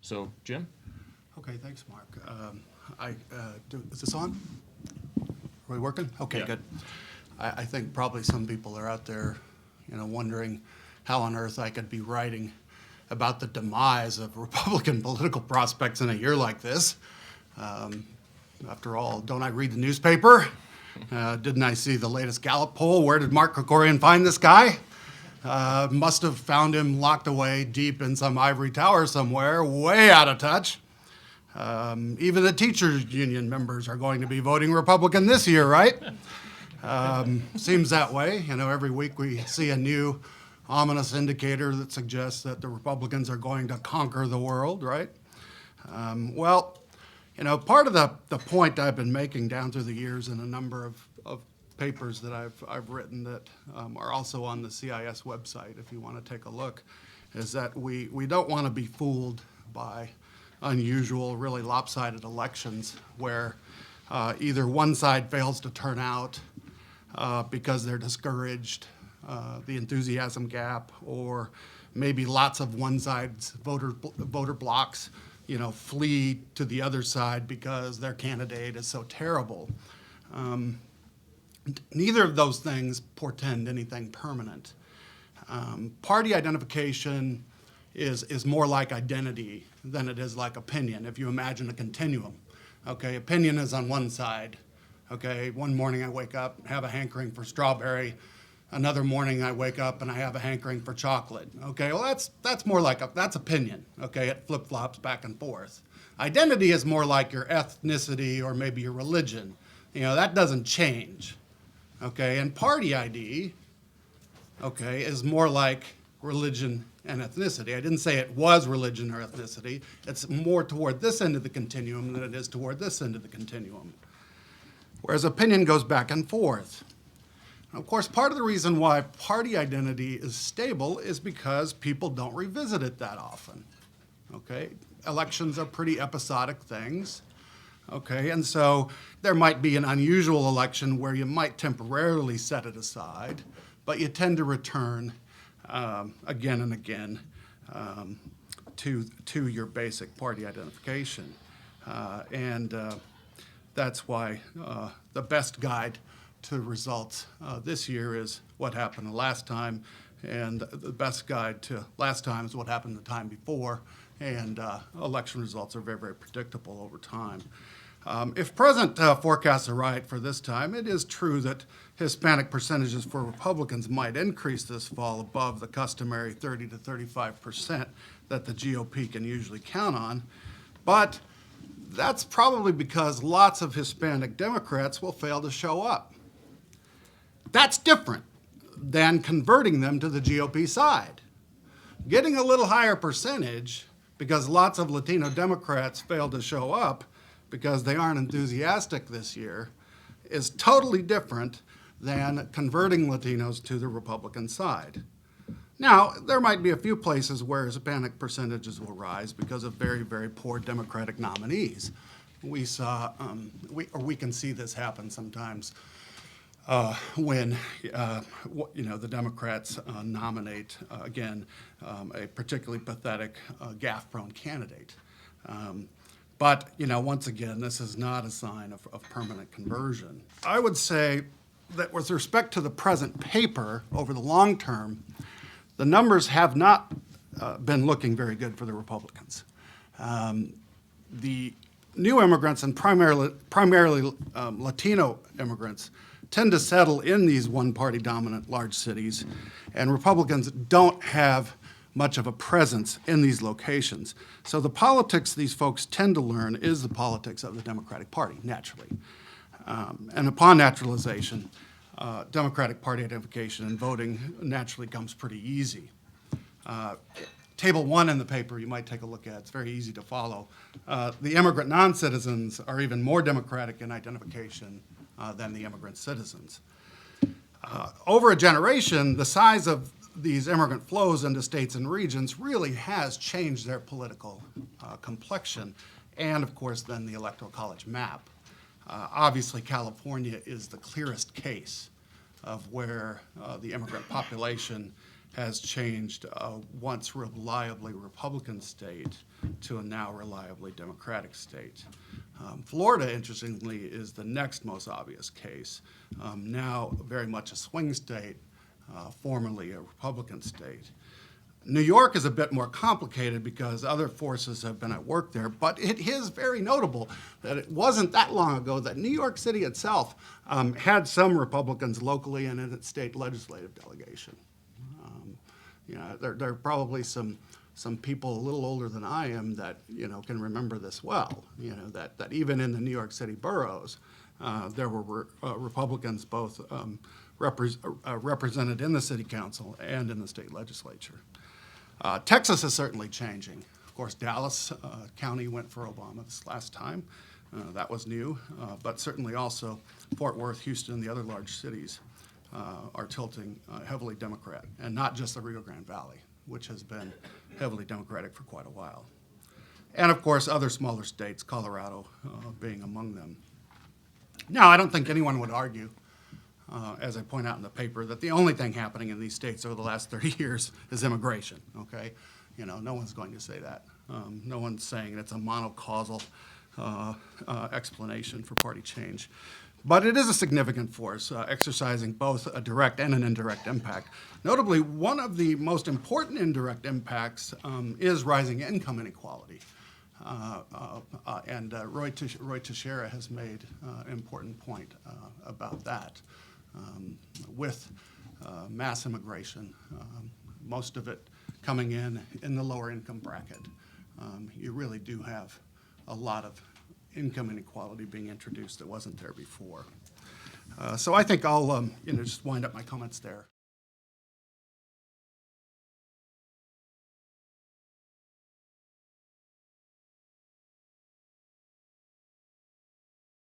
So, Jim? Okay, thanks, Mark. Is this on? Are we working? Okay, Yeah. good. I think probably some people are out there, wondering how on earth I could be writing about the demise of Republican political prospects in a year like this. After all, don't I read the newspaper? Didn't I see the latest Gallup poll? Where did Mark Krikorian find this guy? Must have found him locked away deep in some ivory tower somewhere, way out of touch. Even the teachers' union members are going to be voting Republican this year, right? Seems that way. Every week we see a new ominous indicator that suggests that the Republicans are going to conquer the world, right? Part of the point I've been making down through the years in a number of papers that I've written that are also on the CIS website, if you want to take a look, is that we don't want to be fooled by unusual, really lopsided elections where either one side fails to turn out because they're discouraged, the enthusiasm gap, or maybe lots of one side's voter blocks flee to the other side because their candidate is so terrible. Neither of those things portend anything permanent. Party identification is more like identity than it is like opinion, if you imagine a continuum. Okay, opinion is on one side. Okay, one morning I wake up and have a hankering for strawberry. Another morning I wake up and I have a hankering for chocolate. Okay, well that's more like that's opinion. Okay, it flip-flops back and forth. Identity is more like your ethnicity or maybe your religion. That doesn't change. Okay, and party ID, okay, is more like religion and ethnicity. I didn't say it was religion or ethnicity. It's more toward this end of the continuum than it is toward this end of the continuum. Whereas opinion goes back and forth. Of course, part of the reason why party identity is stable is because people don't revisit it that often. Okay, elections are pretty episodic things. Okay, and so there might be an unusual election where you might temporarily set it aside, but you tend to return again and again to your basic party identification. And that's why the best guide to results this year is what happened last time, and the best guide to last time is what happened the time before, and election results are very, very predictable over time. If present forecasts are right for this time, it is true that Hispanic percentages for Republicans might increase this fall above the customary 30 to 35% that the GOP can usually count on, but that's probably because lots of Hispanic Democrats will fail to show up. That's different than converting them to the GOP side. Getting a little higher percentage because lots of Latino Democrats fail to show up because they aren't enthusiastic this year is totally different than converting Latinos to the Republican side. Now, there might be a few places where Hispanic percentages will rise because of very, very poor Democratic nominees. We can see this happen sometimes when the Democrats nominate again a particularly pathetic, gaffe-prone candidate. But once again, this is not a sign of permanent conversion. I would say that with respect to the present paper, over the long term, the numbers have not been looking very good for the Republicans. The new immigrants and primarily Latino immigrants tend to settle in these one-party dominant large cities, and Republicans don't have much of a presence in these locations. So the politics these folks tend to learn is the politics of the Democratic Party, naturally. And upon naturalization, Democratic Party identification and voting naturally comes pretty easy. Table 1 in the paper you might take a look at. It's very easy to follow. The immigrant non-citizens are even more Democratic in identification than the immigrant citizens. Over a generation, the size of these immigrant flows into states and regions really has changed their political complexion and, of course, then the Electoral College map. Obviously, California is the clearest case of where the immigrant population has changed a once reliably Republican state to a now reliably Democratic state. Florida, interestingly, is the next most obvious case, now very much a swing state, formerly a Republican state. New York is a bit more complicated because other forces have been at work there, but it is very notable that it wasn't that long ago that New York City itself had some Republicans locally and in its state legislative delegation. There are probably some people a little older than I am that can remember this well. That even in the New York City boroughs, there were Republicans both represented in the city council and in the state legislature. Texas is certainly changing. Of course, Dallas County went for Obama this last time. That was new, but certainly also Fort Worth, Houston, and the other large cities are tilting heavily Democrat, and not just the Rio Grande Valley, which has been heavily Democratic for quite a while. And of course, other smaller states, Colorado being among them. Now, I don't think anyone would argue, as I point out in the paper, that the only thing happening in these states over the last 30 years is immigration, okay? No one's going to say that. No one's saying it's a monocausal explanation for party change. But it is a significant force, exercising both a direct and an indirect impact. Notably, one of the most important indirect impacts is rising income inequality. And Roy Teixeira has made an important point about that. With mass immigration, most of it coming in the lower income bracket, you really do have a lot of income inequality being introduced that wasn't there before. So I think I'll just wind up my comments there.